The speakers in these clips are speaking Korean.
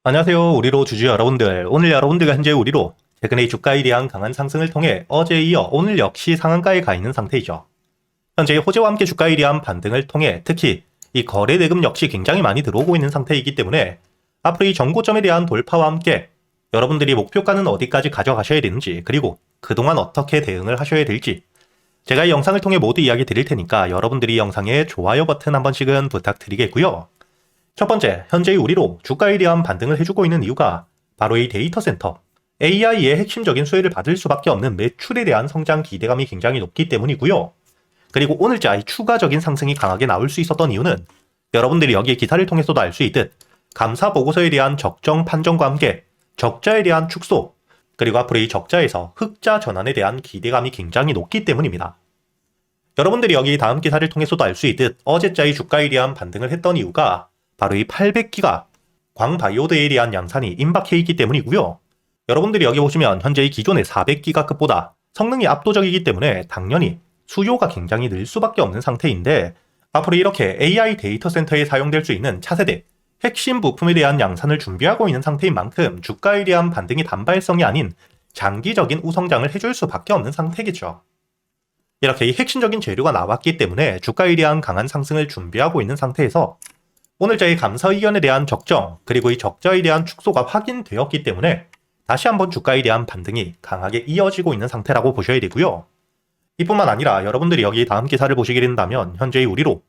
안녕하세요. 우리로 주주 여러분들. 오늘 여러분들과 현재 우리로 최근의 주가에 대한 강한 상승을 통해 어제에 이어 오늘 역시 상한가에 가 있는 상태이죠. 현재 호재와 함께 주가에 대한 반등을 통해 특히 이 거래 대금 역시 굉장히 많이 들어오고 있는 상태이기 때문에 앞으로 이 정고점에 대한 돌파와 함께 여러분들이 목표가는 어디까지 가져가셔야 되는지, 그리고 그동안 어떻게 대응을 하셔야 될지 제가 이 영상을 통해 모두 이야기 드릴 테니까 여러분들이 이 영상에 좋아요 버튼 한 번씩은 부탁드리겠고요. 첫 번째, 현재의 우리로 주가에 대한 반등을 해주고 있는 이유가 바로 이 데이터 센터, AI의 핵심적인 수혜를 받을 수밖에 없는 매출에 대한 성장 기대감이 굉장히 높기 때문이고요. 그리고 오늘자 이 추가적인 상승이 강하게 나올 수 있었던 이유는 여러분들이 여기 기사를 통해서도 알 수 있듯 감사 보고서에 대한 적정 판정과 함께 적자에 대한 축소, 그리고 앞으로 이 적자에서 흑자 전환에 대한 기대감이 굉장히 높기 때문입니다. 여러분들이 여기 다음 기사를 통해서도 알 수 있듯 어제자의 주가에 대한 반등을 했던 이유가 바로 이 800기가 광바이오드에 대한 양산이 임박해 있기 때문이고요. 여러분들이 여기 보시면 현재 이 기존의 400기가급보다 성능이 압도적이기 때문에 당연히 수요가 굉장히 늘 수밖에 없는 상태인데, 앞으로 이렇게 AI 데이터 센터에 사용될 수 있는 차세대 핵심 부품에 대한 양산을 준비하고 있는 상태인 만큼 주가에 대한 반등이 단발성이 아닌 장기적인 우성장을 해줄 수밖에 없는 상태겠죠. 이렇게 이 핵심적인 재료가 나왔기 때문에 주가에 대한 강한 상승을 준비하고 있는 상태에서 오늘자의 감사 의견에 대한 적정, 그리고 이 적자에 대한 축소가 확인되었기 때문에 다시 한번 주가에 대한 반등이 강하게 이어지고 있는 상태라고 보셔야 되고요. 이뿐만 아니라 여러분들이 여기 다음 기사를 보시게 된다면 현재의 우리로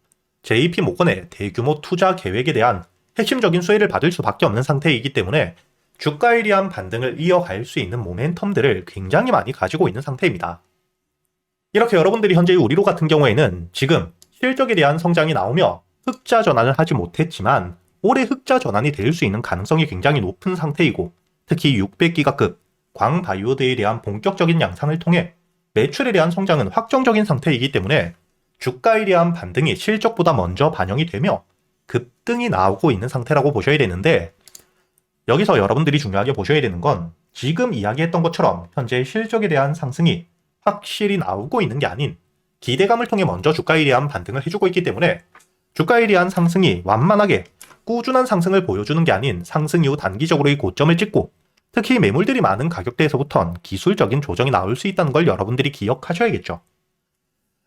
JP모건의 대규모 투자 계획에 대한 핵심적인 수혜를 받을 수밖에 없는 상태이기 때문에 주가에 대한 반등을 이어갈 수 있는 모멘텀들을 굉장히 많이 가지고 있는 상태입니다. 이렇게 여러분들이 현재의 우리로 같은 경우에는 지금 실적에 대한 성장이 나오며 흑자 전환을 하지 못했지만 올해 흑자 전환이 될 수 있는 가능성이 굉장히 높은 상태이고, 특히 600기가급 광바이오드에 대한 본격적인 양상을 통해 매출에 대한 성장은 확정적인 상태이기 때문에 주가에 대한 반등이 실적보다 먼저 반영이 되며 급등이 나오고 있는 상태라고 보셔야 되는데, 여기서 여러분들이 중요하게 보셔야 되는 건 지금 이야기했던 것처럼 현재 실적에 대한 상승이 확실히 나오고 있는 게 아닌 기대감을 통해 먼저 주가에 대한 반등을 해주고 있기 때문에 주가에 대한 상승이 완만하게 꾸준한 상승을 보여주는 게 아닌 상승 이후 단기적으로의 고점을 찍고 특히 매물들이 많은 가격대에서부터는 기술적인 조정이 나올 수 있다는 걸 여러분들이 기억하셔야겠죠.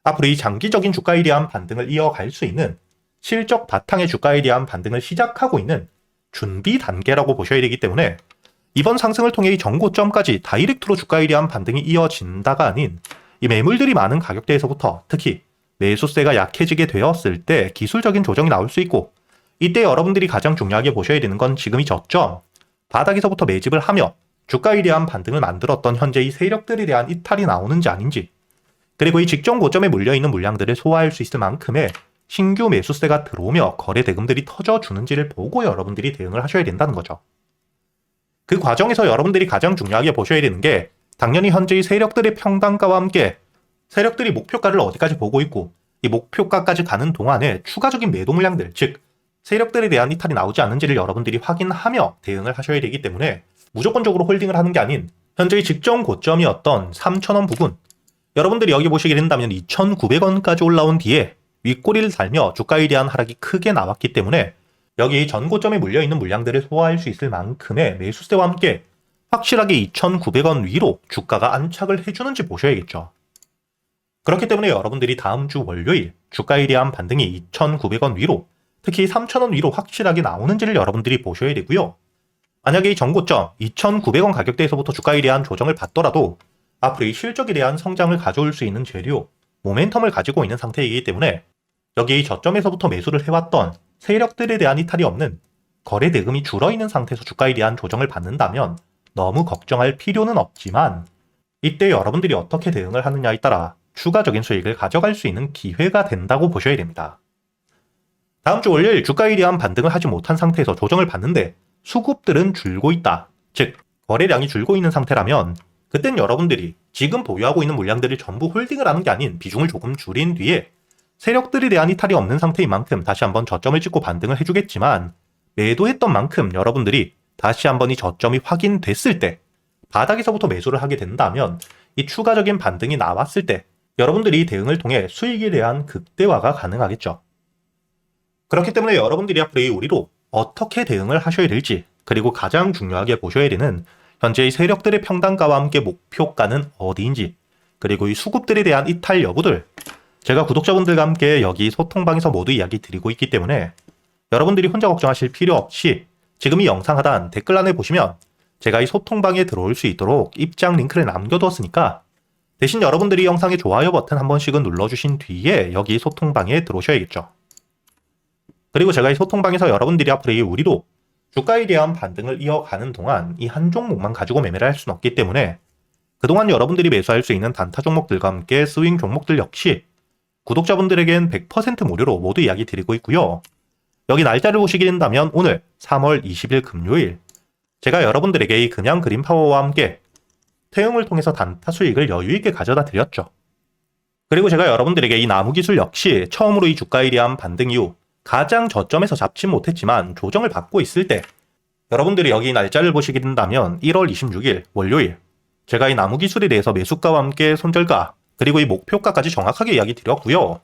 앞으로 이 장기적인 주가에 대한 반등을 이어갈 수 있는 실적 바탕의 주가에 대한 반등을 시작하고 있는 준비 단계라고 보셔야 되기 때문에 이번 상승을 통해 이 정고점까지 다이렉트로 주가에 대한 반등이 이어진다가 아닌 이 매물들이 많은 가격대에서부터 특히 매수세가 약해지게 되었을 때 기술적인 조정이 나올 수 있고, 이때 여러분들이 가장 중요하게 보셔야 되는 건 지금 이 저점 바닥에서부터 매집을 하며 주가에 대한 반등을 만들었던 현재의 세력들에 대한 이탈이 나오는지 아닌지, 그리고 이 직전 고점에 물려있는 물량들을 소화할 수 있을 만큼의 신규 매수세가 들어오며 거래 대금들이 터져주는지를 보고 여러분들이 대응을 하셔야 된다는 거죠. 그 과정에서 여러분들이 가장 중요하게 보셔야 되는 게 당연히 현재의 세력들의 평단가와 함께 세력들이 목표가를 어디까지 보고 있고 이 목표가까지 가는 동안에 추가적인 매도 물량들, 즉 세력들에 대한 이탈이 나오지 않는지를 여러분들이 확인하며 대응을 하셔야 되기 때문에 무조건적으로 홀딩을 하는 게 아닌 현재의 직전 고점이었던 3,000원 부근, 여러분들이 여기 보시게 된다면 2,900원까지 올라온 뒤에 윗꼬리를 달며 주가에 대한 하락이 크게 나왔기 때문에 여기 전 고점에 물려있는 물량들을 소화할 수 있을 만큼의 매수세와 함께 확실하게 2,900원 위로 주가가 안착을 해주는지 보셔야겠죠. 그렇기 때문에 여러분들이 다음 주 월요일 주가에 대한 반등이 2,900원 위로, 특히 3,000원 위로 확실하게 나오는지를 여러분들이 보셔야 되고요. 만약에 이 전고점 2,900원 가격대에서부터 주가에 대한 조정을 받더라도 앞으로 이 실적에 대한 성장을 가져올 수 있는 재료, 모멘텀을 가지고 있는 상태이기 때문에 여기 이 저점에서부터 매수를 해왔던 세력들에 대한 이탈이 없는 거래 대금이 줄어있는 상태에서 주가에 대한 조정을 받는다면 너무 걱정할 필요는 없지만 이때 여러분들이 어떻게 대응을 하느냐에 따라 추가적인 수익을 가져갈 수 있는 기회가 된다고 보셔야 됩니다. 다음 주 월요일 주가에 대한 반등을 하지 못한 상태에서 조정을 받는데 수급들은 줄고 있다, 즉 거래량이 줄고 있는 상태라면 그땐 여러분들이 지금 보유하고 있는 물량들을 전부 홀딩을 하는 게 아닌 비중을 조금 줄인 뒤에 세력들에 대한 이탈이 없는 상태인 만큼 다시 한번 저점을 찍고 반등을 해주겠지만, 매도했던 만큼 여러분들이 다시 한번 이 저점이 확인됐을 때 바닥에서부터 매수를 하게 된다면 이 추가적인 반등이 나왔을 때 여러분들이 대응을 통해 수익에 대한 극대화가 가능하겠죠. 그렇기 때문에 여러분들이 앞으로 이 우리로 어떻게 대응을 하셔야 될지 그리고 가장 중요하게 보셔야 되는 현재의 세력들의 평단가와 함께 목표가는 어디인지, 그리고 이 수급들에 대한 이탈 여부들, 제가 구독자분들과 함께 여기 소통방에서 모두 이야기 드리고 있기 때문에 여러분들이 혼자 걱정하실 필요 없이 지금 이 영상 하단 댓글란에 보시면 제가 이 소통방에 들어올 수 있도록 입장 링크를 남겨두었으니까 대신 여러분들이 영상의 좋아요 버튼 한 번씩은 눌러주신 뒤에 여기 소통방에 들어오셔야겠죠. 그리고 제가 이 소통방에서 여러분들이 앞으로 이 우리도 주가에 대한 반등을 이어가는 동안 이 한 종목만 가지고 매매를 할 수는 없기 때문에 그동안 여러분들이 매수할 수 있는 단타 종목들과 함께 스윙 종목들 역시 구독자분들에겐 100% 무료로 모두 이야기 드리고 있고요. 여기 날짜를 보시게 된다면 오늘 3월 20일 금요일 제가 여러분들에게 이 금양 그린파워와 함께 태움을 통해서 단타 수익을 여유있게 가져다 드렸죠. 그리고 제가 여러분들에게 이 나무기술 역시 처음으로 이 주가에 대한 반등 이후 가장 저점에서 잡지 못했지만 조정을 받고 있을 때 여러분들이 여기 날짜를 보시게 된다면 1월 26일 월요일 제가 이 나무기술에 대해서 매수가와 함께 손절가 그리고 이 목표가까지 정확하게 이야기 드렸고요.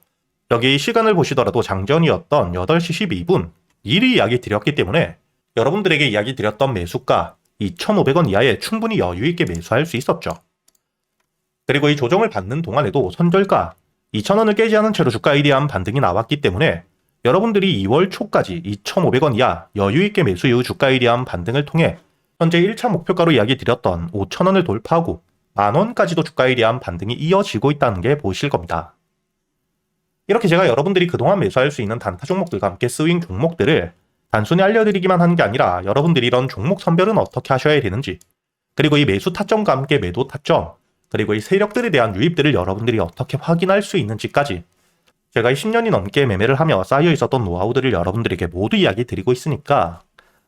여기 시간을 보시더라도 장전이었던 8시 12분 미리 이야기 드렸기 때문에 여러분들에게 이야기 드렸던 매수가 2,500원 이하에 충분히 여유있게 매수할 수 있었죠. 그리고 이 조정을 받는 동안에도 손절가 2,000원을 깨지 않은 채로 주가에 대한 반등이 나왔기 때문에 여러분들이 2월 초까지 2,500원 이하 여유있게 매수 이후 주가에 대한 반등을 통해 현재 1차 목표가로 이야기 드렸던 5,000원을 돌파하고 만원까지도 주가에 대한 반등이 이어지고 있다는 게 보이실 겁니다. 이렇게 제가 여러분들이 그동안 매수할 수 있는 단타 종목들과 함께 스윙 종목들을 단순히 알려드리기만 하는 게 아니라 여러분들이 이런 종목 선별은 어떻게 하셔야 되는지, 그리고 이 매수 타점과 함께 매도 타점, 그리고 이 세력들에 대한 유입들을 여러분들이 어떻게 확인할 수 있는지까지 제가 이 10년이 넘게 매매를 하며 쌓여 있었던 노하우들을 여러분들에게 모두 이야기 드리고 있으니까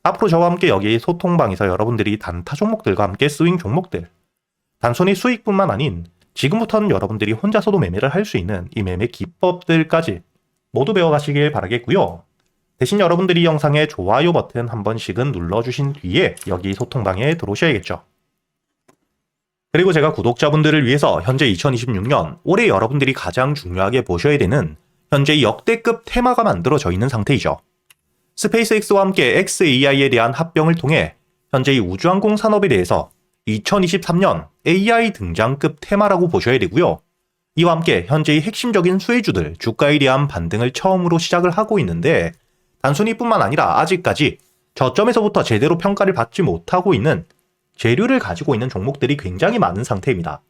앞으로 저와 함께 여기 소통방에서 여러분들이 단타 종목들과 함께 스윙 종목들, 단순히 수익뿐만 아닌 지금부터는 여러분들이 혼자서도 매매를 할 수 있는 이 매매 기법들까지 모두 배워가시길 바라겠고요. 대신 여러분들이 이 영상에 좋아요 버튼 한 번씩은 눌러주신 뒤에 여기 소통방에 들어오셔야겠죠. 그리고 제가 구독자분들을 위해서 현재 2026년 올해 여러분들이 가장 중요하게 보셔야 되는 현재 역대급 테마가 만들어져 있는 상태이죠. 스페이스X와 함께 xAI에 대한 합병을 통해 현재 이 우주항공 산업에 대해서 2023년 AI 등장급 테마라고 보셔야 되고요. 이와 함께 현재의 핵심적인 수혜주들 주가에 대한 반등을 처음으로 시작을 하고 있는데 단순히 뿐만 아니라 아직까지 저점에서부터 제대로 평가를 받지 못하고 있는 재료를 가지고 있는 종목들이 굉장히 많은 상태입니다.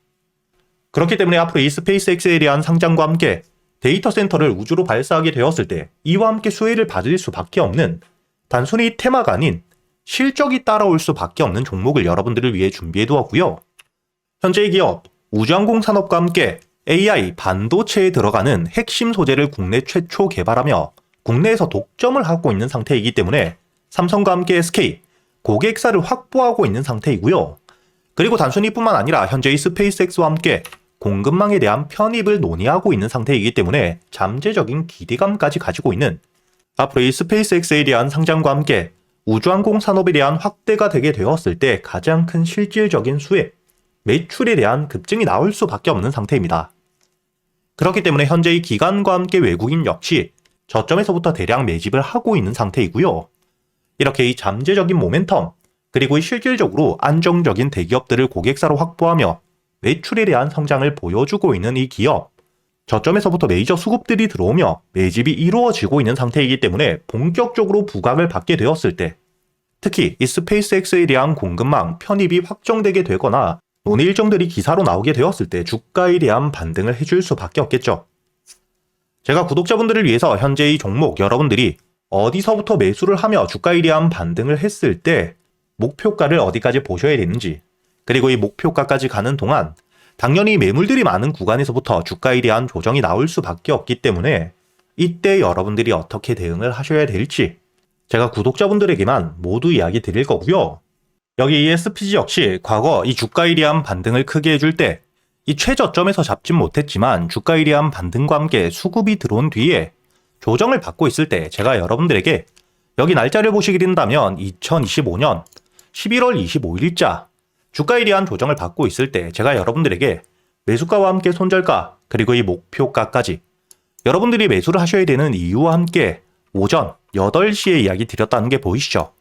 그렇기 때문에 앞으로 이 스페이스X에 대한 상장과 함께 데이터 센터를 우주로 발사하게 되었을 때 이와 함께 수혜를 받을 수밖에 없는 단순히 테마가 아닌 실적이 따라올 수밖에 없는 종목을 여러분들을 위해 준비해 두었고요. 현재의 기업 우주항공 산업과 함께 AI 반도체에 들어가는 핵심 소재를 국내 최초 개발하며 국내에서 독점을 하고 있는 상태이기 때문에 삼성과 함께 SK 고객사를 확보하고 있는 상태이고요. 그리고 단순히 뿐만 아니라 현재의 스페이스X와 함께 공급망에 대한 편입을 논의하고 있는 상태이기 때문에 잠재적인 기대감까지 가지고 있는 앞으로 이 스페이스X에 대한 상장과 함께 우주항공 산업에 대한 확대가 되게 되었을 때 가장 큰 실질적인 수혜, 매출에 대한 급증이 나올 수밖에 없는 상태입니다. 그렇기 때문에 현재의 기관과 함께 외국인 역시 저점에서부터 대량 매집을 하고 있는 상태이고요. 이렇게 이 잠재적인 모멘텀, 그리고 이 실질적으로 안정적인 대기업들을 고객사로 확보하며 매출에 대한 성장을 보여주고 있는 이 기업, 저점에서부터 메이저 수급들이 들어오며 매집이 이루어지고 있는 상태이기 때문에 본격적으로 부각을 받게 되었을 때 특히 이 스페이스X에 대한 공급망 편입이 확정되게 되거나 논의 일정들이 기사로 나오게 되었을 때 주가에 대한 반등을 해줄 수밖에 없겠죠. 제가 구독자분들을 위해서 현재 이 종목 여러분들이 어디서부터 매수를 하며 주가에 대한 반등을 했을 때 목표가를 어디까지 보셔야 되는지, 그리고 이 목표가까지 가는 동안 당연히 매물들이 많은 구간에서부터 주가에 대한 조정이 나올 수밖에 없기 때문에 이때 여러분들이 어떻게 대응을 하셔야 될지 제가 구독자분들에게만 모두 이야기 드릴 거고요. 여기 ESPG 역시 과거 이 주가에 대한 반등을 크게 해줄 때 이 최저점에서 잡진 못했지만 주가에 대한 반등과 함께 수급이 들어온 뒤에 조정을 받고 있을 때 제가 여러분들에게 여기 날짜를 보시게 된다면 2025년 11월 25일자 주가에 대한 조정을 받고 있을 때 제가 여러분들에게 매수가와 함께 손절가 그리고 이 목표가까지 여러분들이 매수를 하셔야 되는 이유와 함께 오전 8시에 이야기 드렸다는 게 보이시죠?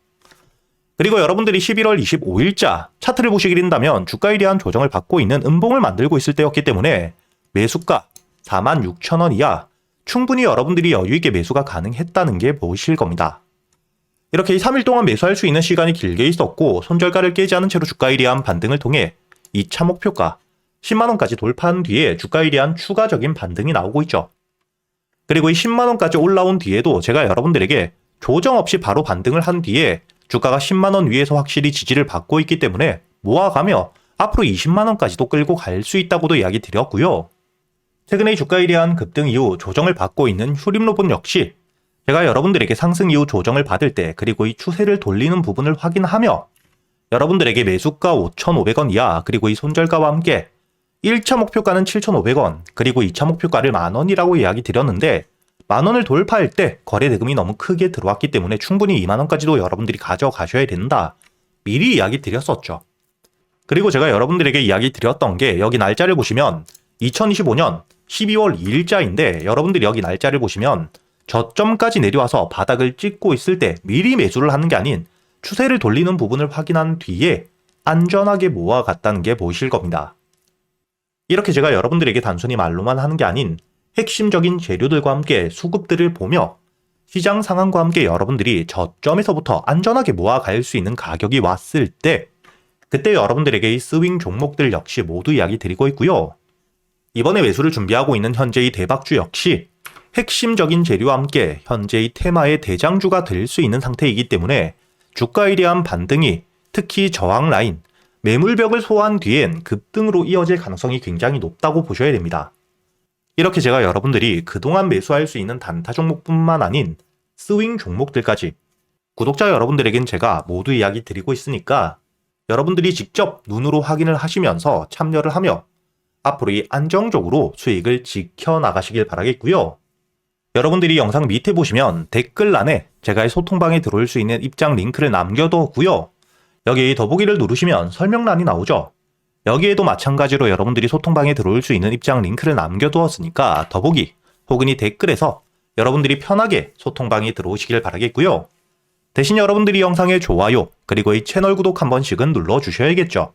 그리고 여러분들이 11월 25일자 차트를 보시게 된다면 주가에 대한 조정을 받고 있는 음봉을 만들고 있을 때였기 때문에 매수가 46,000원 이하 충분히 여러분들이 여유있게 매수가 가능했다는 게 보이실 겁니다. 이렇게 3일 동안 매수할 수 있는 시간이 길게 있었고 손절가를 깨지 않은 채로 주가에 대한 반등을 통해 2차 목표가 10만원까지 돌파한 뒤에 주가에 대한 추가적인 반등이 나오고 있죠. 그리고 이 10만원까지 올라온 뒤에도 제가 여러분들에게 조정 없이 바로 반등을 한 뒤에 주가가 10만원 위에서 확실히 지지를 받고 있기 때문에 모아가며 앞으로 20만원까지도 끌고 갈 수 있다고도 이야기 드렸고요. 최근에 주가에 대한 급등 이후 조정을 받고 있는 휴림로봇 역시 제가 여러분들에게 상승 이후 조정을 받을 때 그리고 이 추세를 돌리는 부분을 확인하며 여러분들에게 매수가 5,500원 이하 그리고 이 손절가와 함께 1차 목표가는 7,500원 그리고 2차 목표가를 만원이라고 이야기 드렸는데 만원을 돌파할 때 거래 대금이 너무 크게 들어왔기 때문에 충분히 2만원까지도 여러분들이 가져가셔야 된다. 미리 이야기 드렸었죠. 그리고 제가 여러분들에게 이야기 드렸던 게 여기 날짜를 보시면 2025년 12월 2일자인데 여러분들이 여기 날짜를 보시면 저점까지 내려와서 바닥을 찍고 있을 때 미리 매수를 하는 게 아닌 추세를 돌리는 부분을 확인한 뒤에 안전하게 모아갔다는 게 보이실 겁니다. 이렇게 제가 여러분들에게 단순히 말로만 하는 게 아닌 핵심적인 재료들과 함께 수급들을 보며 시장 상황과 함께 여러분들이 저점에서부터 안전하게 모아갈 수 있는 가격이 왔을 때 그때 여러분들에게 이 스윙 종목들 역시 모두 이야기 드리고 있고요. 이번에 매수를 준비하고 있는 현재의 대박주 역시 핵심적인 재료와 함께 현재의 테마의 대장주가 될 수 있는 상태이기 때문에 주가에 대한 반등이 특히 저항 라인, 매물벽을 소화한 뒤엔 급등으로 이어질 가능성이 굉장히 높다고 보셔야 됩니다. 이렇게 제가 여러분들이 그동안 매수할 수 있는 단타 종목뿐만 아닌 스윙 종목들까지 구독자 여러분들에겐 제가 모두 이야기 드리고 있으니까 여러분들이 직접 눈으로 확인을 하시면서 참여를 하며 앞으로 이 안정적으로 수익을 지켜나가시길 바라겠고요. 여러분들이 영상 밑에 보시면 댓글란에 제가 이 소통방에 들어올 수 있는 입장 링크를 남겨뒀고요. 여기 더보기를 누르시면 설명란이 나오죠. 여기에도 마찬가지로 여러분들이 소통방에 들어올 수 있는 입장 링크를 남겨두었으니까 더보기 혹은 이 댓글에서 여러분들이 편하게 소통방에 들어오시길 바라겠고요. 대신 여러분들이 영상의 좋아요 그리고 이 채널 구독 한 번씩은 눌러주셔야겠죠.